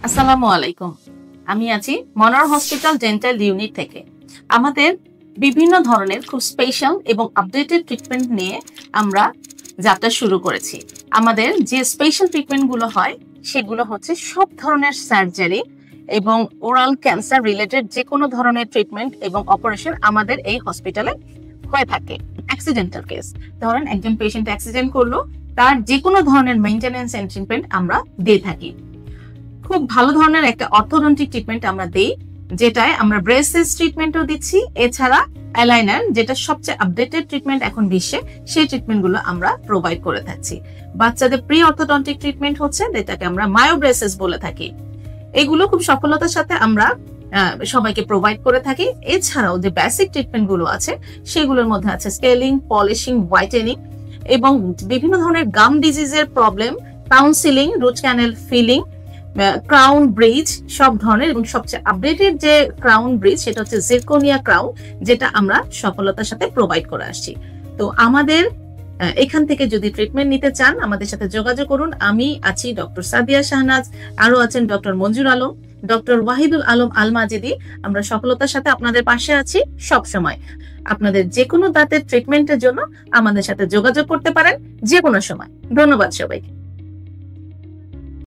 আসসালামু আলাইকুম। আমি আছি মনোয়ার হসপিটাল ডেন্টাল ইউনিট থেকে। আমাদের বিভিন্ন ধরনের খুব স্পেশাল এবং আপডেটেড ট্রিটমেন্ট নিয়ে আমরা যাত্রা শুরু করেছি। আমাদের যে স্পেশাল ট্রিটমেন্টগুলো হয় সেগুলো হচ্ছে সব ধরনের সার্জারি এবং ওরাল ক্যান্সার রিলেটেড যে কোনো ধরনের ট্রিটমেন্ট এবং অপারেশন আমাদের এই হসপিটালে হয়ে থাকে। অ্যাক্সিডেন্টাল কেস, ধরেন একজন পেশেন্ট অ্যাক্সিডেন্ট করলো, তার যে কোনো ধরনের মেইনটেনেন্স এন্ড ট্রিটমেন্ট আমরা দিয়ে থাকি। খুব ভালো ধরনের একটা অর্থোডন্টিক ট্রিটমেন্ট আমরা দিই, যেটায় আমরা ব্রেসেস ট্রিটমেন্টও দিচ্ছি, এছাড়া অ্যালাইনার যেটা সবচেয়ে আপডেটেড ট্রিটমেন্ট এখন বিশ্বে, সেই ট্রিটমেন্টগুলো আমরা প্রোভাইড করে থাকছি। বাচ্চাদের প্রি অর্থোডন্টিক ট্রিটমেন্ট হচ্ছে যেটাকে আমরা মায়োব্রেসেস বলে থাকি। এগুলো খুব সফলতার সাথে আমরা সবাইকে প্রোভাইড করে থাকি। এছাড়াও যে বেসিক ট্রিটমেন্ট গুলো আছে সেগুলোর মধ্যে আছে স্কেলিং, পলিশিং, হোয়াইটেনিং এবং বিভিন্ন ধরনের গাম ডিজিজের problem, counselling, root canal filling, crown bridge সব ধরনের, এবং সবচেয়ে আপডেটেড যে ক্রাউন ব্রিজ সেটা হচ্ছে জিরকোনিয়া ক্রাউন, যেটা আমরা সফলতার সাথে প্রোভাইড করে আসছি। তো আমাদের এখান থেকে যদি ট্রিটমেন্ট নিতে চান আমাদের সাথে যোগাযোগ করুন। আমি আছি ডক্টর সাদিয়া শাহনাজ, আরো আছেন ডক্টর মঞ্জুর আলম, ডক্টর ওয়াহিদুল আলম আল মাজিদি। আমরা সফলতার সাথে আপনাদের পাশে আছি সব সময়। আপনাদের যে কোনো দাঁতের ট্রিটমেন্টের জন্য আমাদের সাথে যোগাযোগ করতে পারেন যে কোনো সময়। ধন্যবাদ সবাইকে।